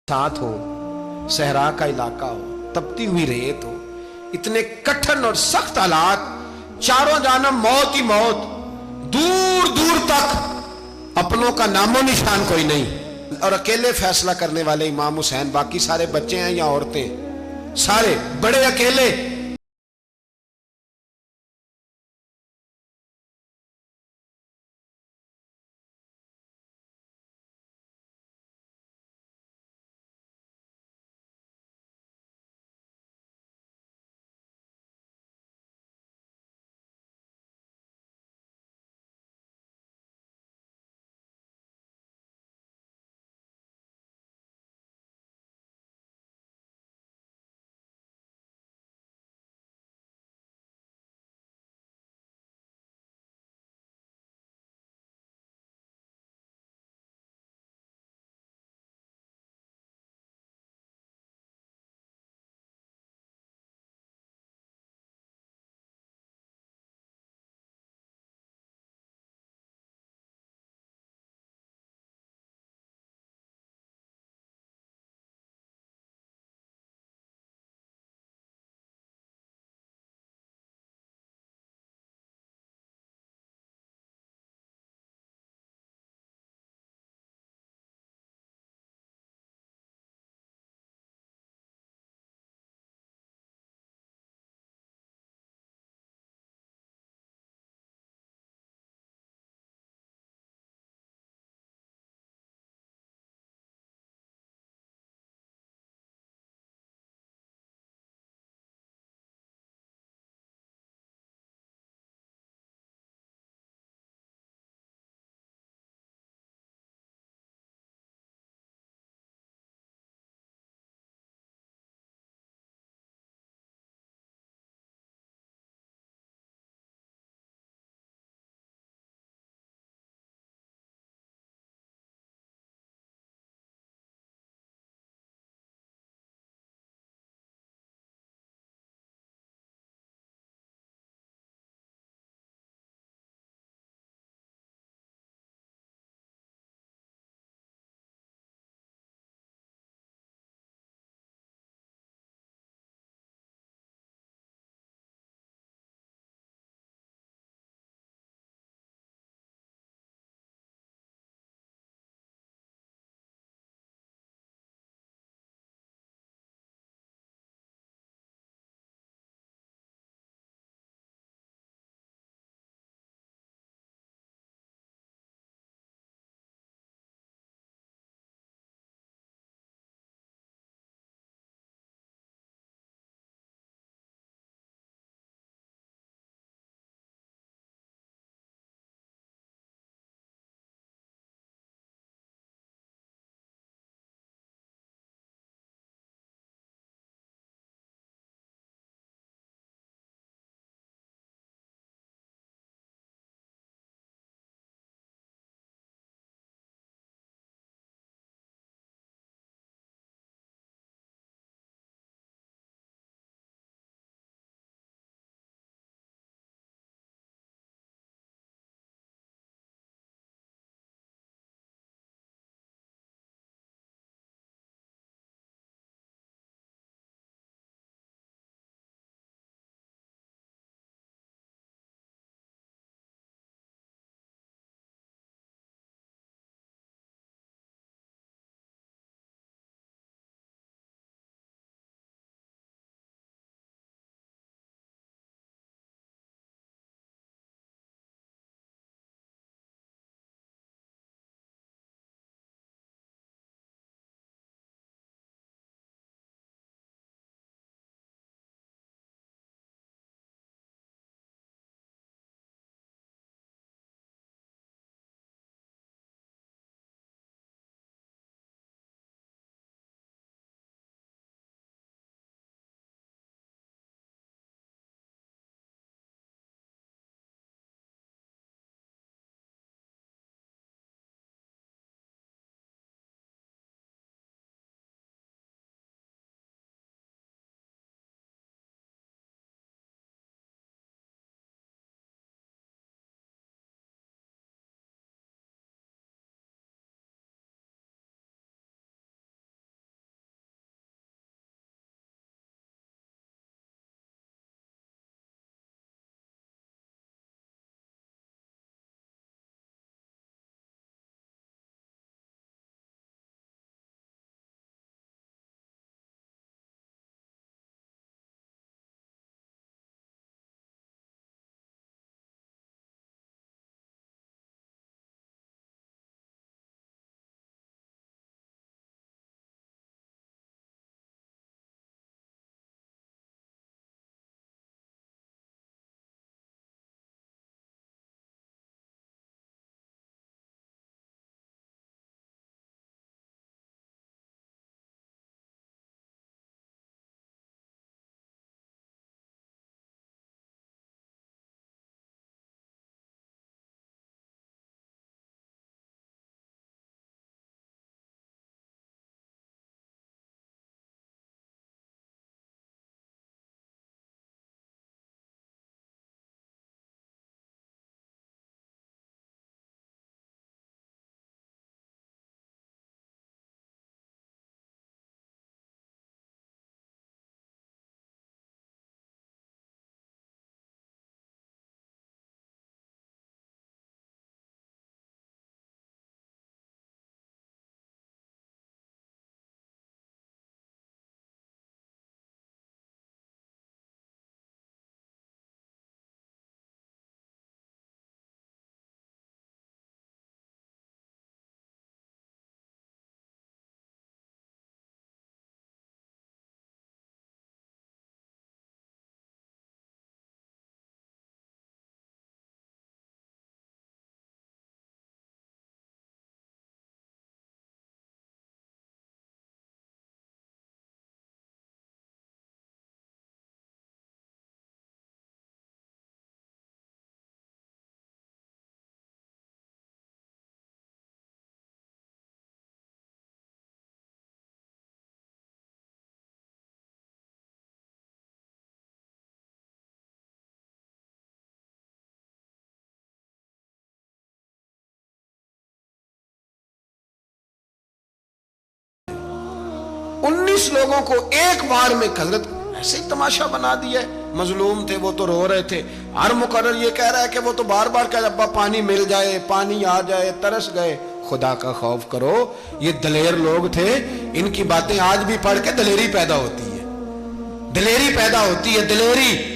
साथ हो, सहरा का इलाका हो, तपती हुई रेत हो, इतने कठिन और सख्त हालात, चारों जानब मौत ही मौत, दूर दूर तक अपनों का नामो निशान कोई नहीं, और अकेले फैसला करने वाले इमाम हुसैन, बाकी सारे बच्चे हैं या औरतें, सारे बड़े अकेले। 19 लोगों को एक बार में हजरत ऐसे ही तमाशा बना दिया। मजलूम थे वो तो रो रहे थे, हर मुकर्रर ये कह रहा है कि वो तो बार बार कह अब्बा पानी मिल जाए, पानी आ जाए, तरस गए। खुदा का खौफ करो, ये दलेर लोग थे, इनकी बातें आज भी पढ़ के दलेरी पैदा होती है, दलेरी पैदा होती है, दलेरी।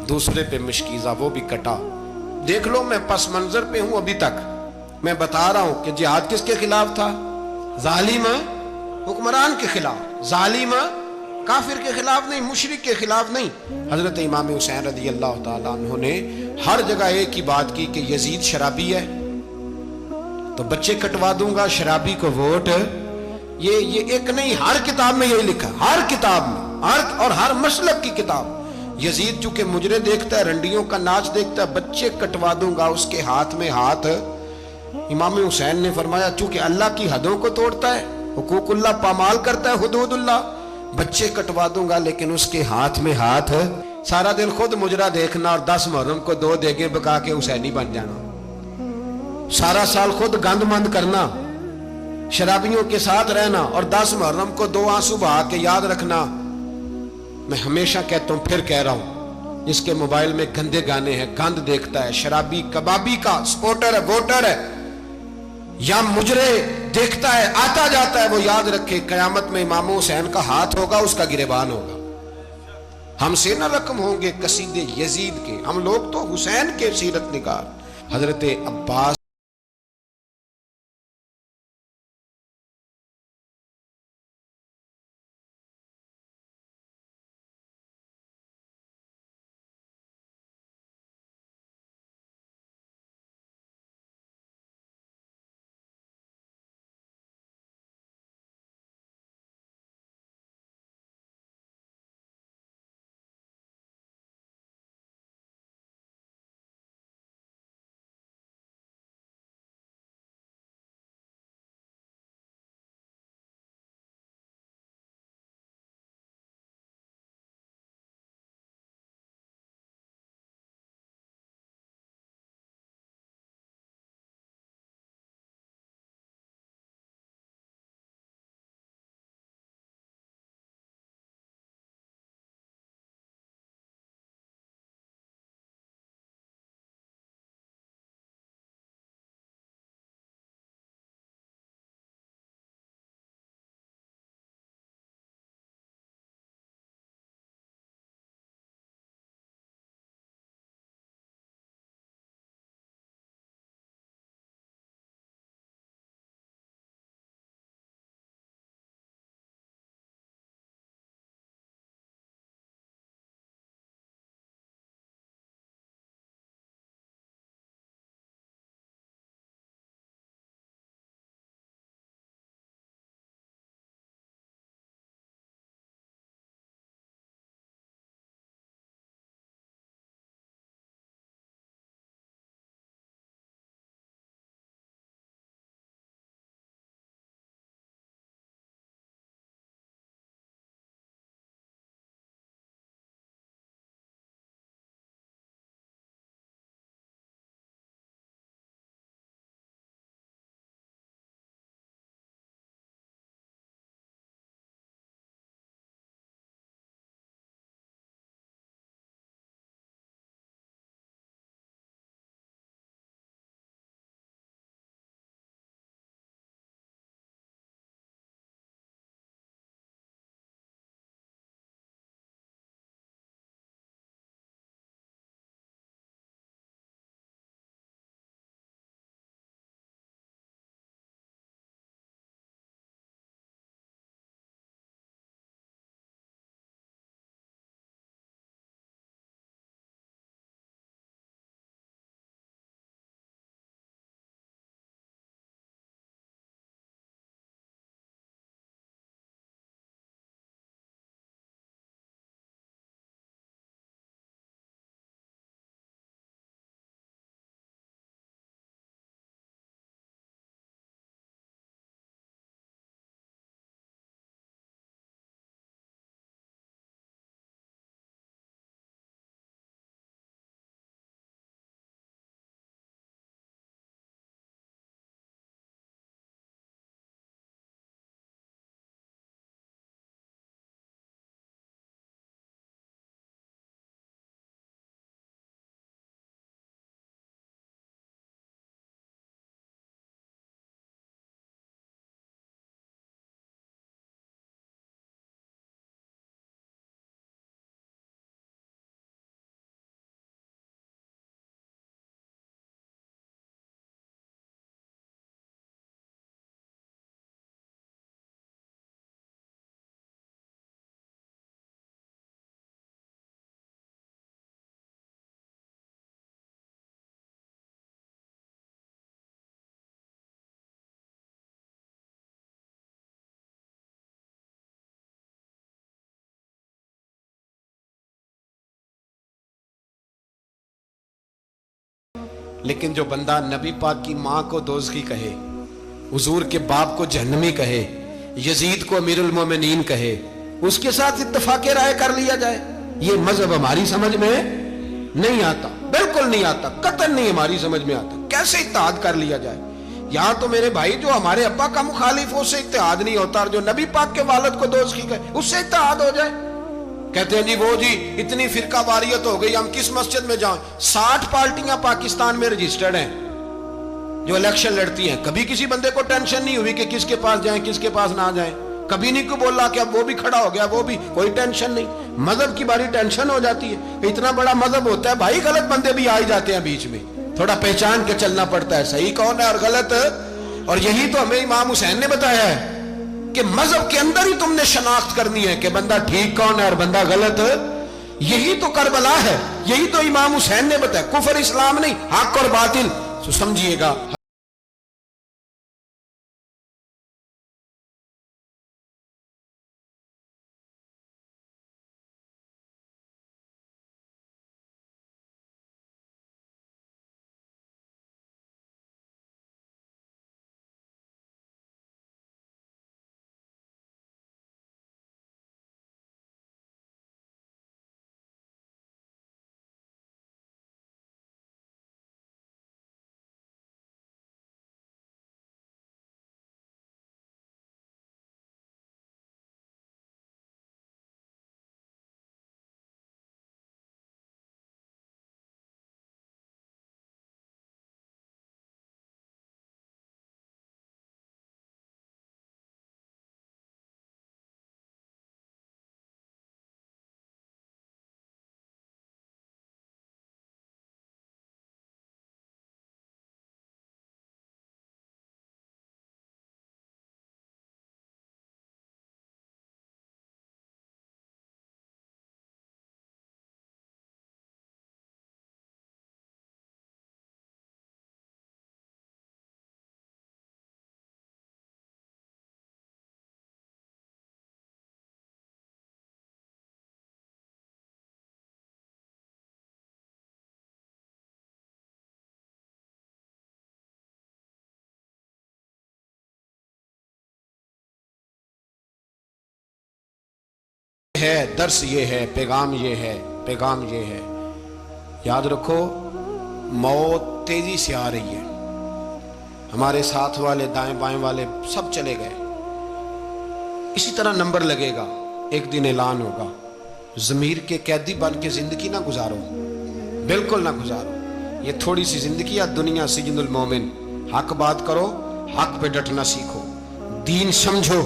दूसरे पे मशकीज़ा, वो भी कटा। देख लो मैं पस मंजर पे हूं अभी तक। मैं बता रहा हूं कि जिहाद किसके खिलाफ था? जालिम हुक्मरान के खिलाफ, जालिम काफिर के खिलाफ नहीं, मुशरिक के खिलाफ नहीं। हजरत इमाम हुसैन रज़ी अल्लाह तआला अन्हु ने हर जगह एक ही बात की कि यजीद शराबी है तो बच्चे कटवा दूंगा, शराबी को वोट। ये एक नहीं, हर किताब में यही लिखा, हर किताब में, हर और हर मसलक की किताब। यजीद चूंकि मुजरे देखता है, रंडियों का नाच देखता है, बच्चे कटवा दूंगा, उसके हाथ में हाथ। इमाम हुसैन ने फरमाया चूंकि अल्लाह की हदों को तोड़ता है, हुकूकुल्लाह पामाल करता है, हुदूदुल्लाह, बच्चे कटवा दूंगा लेकिन उसके हाथ में हाथ। सारा दिन खुद मुजरा देखना और 10 मुहर्रम को 2 देगे बका के हुसैनी बन जाना। सारा साल खुद गंदमंद करना, शराबियों के साथ रहना और 10 मुहर्रम को 2 आंसू बहा के याद रखना। मैं हमेशा कहता हूं, फिर कह रहा हूं, जिसके मोबाइल में गंदे गाने हैं, गंद देखता है, शराबी कबाबी का सपोर्टर है, वोटर है, या मुजरे देखता है, आता जाता है, वो याद रखे कयामत में इमाम हुसैन का हाथ होगा, उसका गिरेबान होगा। हमसे न रकम होंगे कसीदे यजीद के, हम लोग तो हुसैन के सीरत निगार। हजरत अब्बास लेकिन जो बंदा नबी पाक की माँ को दोज़खी कहे, हुजूर के बाप को जहन्नमी कहे, यजीद को अमीरुल मोमिनीन कहे, उसके साथ इत्तफाक राय कर लिया जाए, ये मजहब हमारी समझ में नहीं आता, बिल्कुल नहीं आता, कतई नहीं हमारी समझ में आता। कैसे इत्तेहाद कर लिया जाए? यहां तो मेरे भाई जो हमारे अब्बा का मुखालिफ हो उससे इत्तेहाद नहीं होता, और जो नबी पाक के वालिद को दोज़खी कहे उससे इत्तेहाद हो जाए। कहते हैं जी वो जी इतनी फिरका वारियत हो गई, हम किस मस्जिद में जाएं? 60 पार्टियां पाकिस्तान में रजिस्टर्ड हैं जो इलेक्शन लड़ती हैं। कभी किसी बंदे को टेंशन नहीं हुई कि किसके पास जाएं किसके पास ना जाएं। कभी नहीं को बोला कि अब वो भी खड़ा हो गया, वो भी, कोई टेंशन नहीं। मजहब की बारी टेंशन हो जाती है। इतना बड़ा मजहब होता है भाई, गलत बंदे भी आ ही जाते हैं बीच में, थोड़ा पहचान के चलना पड़ता है सही कौन है और गलत। और यही तो हमें इमाम हुसैन ने बताया है कि मजहब के अंदर ही तुमने शनाख्त करनी है कि बंदा ठीक कौन है और बंदा गलत। यही तो करबला है, यही तो इमाम हुसैन ने बताया। कुफर इस्लाम नहीं, हक और बातिल। तो समझिएगा, है दर्स ये है, पैगाम ये है, पैगाम ये है। याद रखो, मौत तेजी से आ रही है। हमारे साथ वाले दाएं बाएं वाले सब चले गए। इसी तरह नंबर लगेगा, एक दिन ऐलान होगा। ज़मीर के कैदी बन के जिंदगी ना गुजारो, बिल्कुल ना गुजारो। ये थोड़ी सी जिंदगी है दुनिया सिजनुल मोमिन। हक बात करो, हक पे डटना सीखो, दीन समझो।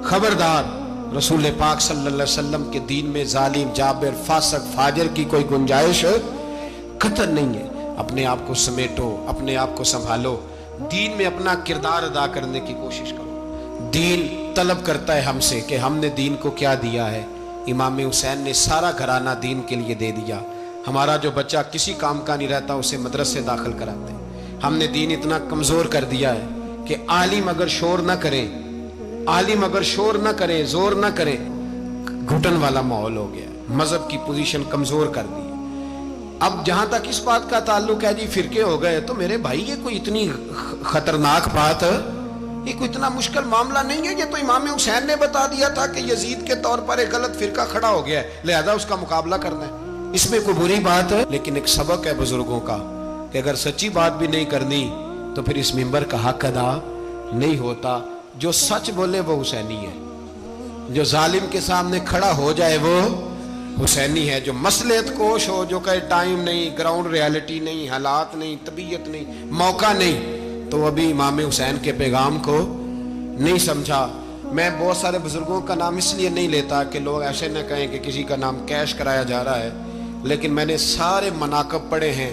खबरदार, रसूल पाक सल्लल्लाहु अलैहि वसल्लम के दीन में जालिम, जाबिर, फासिक, फाजिर की कोई गुंजाइश कतई नहीं है। अपने आप को समेटो, अपने आप को संभालो, दीन में अपना किरदार अदा करने की कोशिश करो। दीन तलब करता है हमसे कि हमने दीन को क्या दिया है। इमाम हुसैन ने सारा घराना दीन के लिए दे दिया। हमारा जो बच्चा किसी काम का नहीं रहता उसे मदरसे दाखिल कराते हैं। हमने दीन इतना कमजोर कर दिया है कि आलिम अगर शोर ना करें, आलिम अगर शोर ना करे, जोर ना करे, घुटन वाला माहौल हो गया। मजहब की पोजीशन कमजोर कर दी। अब जहां तक इस बात का ताल्लुक है जी फिरके हो गए, तो मेरे भाई ये कोई इतनी खतरनाक बात, ये कोई इतना मुश्किल मामला नहीं है। ये तो इमाम हुसैन ने बता दिया था कि यजीद के तौर पर एक गलत फिरका खड़ा हो गया है, लिहाजा उसका मुकाबला करना है। इसमें कोई बुरी बात है, लेकिन एक सबक है बुजुर्गों का कि अगर सच्ची बात भी नहीं करनी तो फिर इस मिंबर का हक अदा नहीं होता। जो सच बोले वो हुसैनी है, जो जालिम के सामने खड़ा हो जाए वो हुसैनी है। जो मसलहत कोश हो, जो कहे टाइम नहीं, ग्राउंड रियलिटी नहीं, हालात नहीं, तबीयत नहीं, मौका नहीं, तो अभी इमाम हुसैन के पैगाम को नहीं समझा। मैं बहुत सारे बुजुर्गों का नाम इसलिए नहीं लेता कि लोग ऐसे न कहें कि किसी का नाम कैश कराया जा रहा है, लेकिन मैंने सारे मनाकब पढ़े हैं।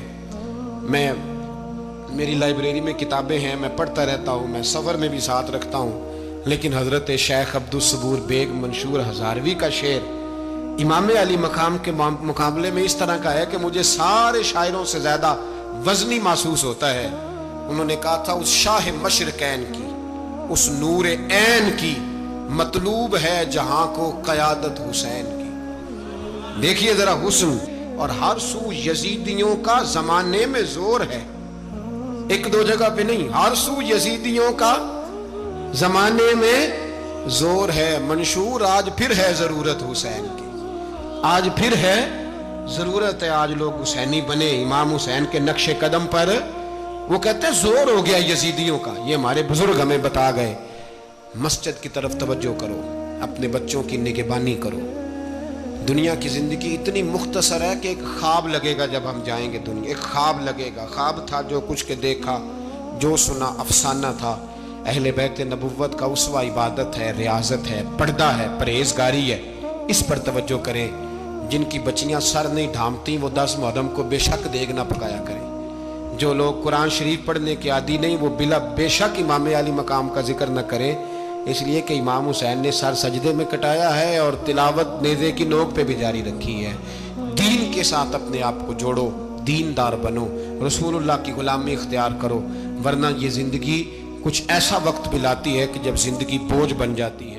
मेरी लाइब्रेरी में किताबें हैं, मैं पढ़ता रहता हूँ, मैं सफ़र में भी साथ रखता हूँ। लेकिन हज़रत शेख अब्दुल सबूर बेग मंशूर हज़ारवी का शेर इमाम अली मकाम के मुकाबले में इस तरह का है कि मुझे सारे शायरों से ज़्यादा वज़नी महसूस होता है। उन्होंने कहा था, उस शाह मशरकैन की, उस नूर ऐन की मतलूब है जहां को क़यादत हुसैन की। देखिए जरा हुस्न, और हर सू यजीदियों का ज़माने में जोर है। एक दो जगह पे नहीं, हर सू यजीदियों का जमाने में जोर है मंशूर। आज फिर है जरूरत हुसैन की, आज फिर है जरूरत है। आज लोग हुसैनी बने, इमाम हुसैन के नक्शे कदम पर। वो कहते हैं जोर हो गया यजीदियों का। ये हमारे बुजुर्ग हमें बता गए। मस्जिद की तरफ तवज्जो करो, अपने बच्चों की निगहबानी करो। दुनिया की जिंदगी इतनी मुख्तसर है कि एक ख्वाब लगेगा जब हम जाएंगे दुनिया, एक ख्वाब लगेगा। ख्वाब था जो कुछ के देखा, जो सुना अफसाना था। अहले बैत नबुव्वत का उसवा इबादत है, रियाजत है, पर्दा है, परहेजगारी है। इस पर तवज्जो करें। जिनकी बच्चियां सर नहीं ढांपती वो 10 मुहर्रम को बेशक देग ना पकाया करें। जो लोग कुरान शरीफ पढ़ने के आदी नहीं वो बिला बेशक इमाम अली मकाम का जिक्र न करें, इसलिए कि इमाम हुसैन ने सर सजदे में कटाया है और तिलावत नेज़े की नोक पे भी जारी रखी है। दीन के साथ अपने आप को जोड़ो, दीनदार बनो, रसूलुल्लाह की गुलामी इख्तियार करो, वरना ये जिंदगी कुछ ऐसा वक्त भी लाती है कि जब जिंदगी बोझ बन जाती है।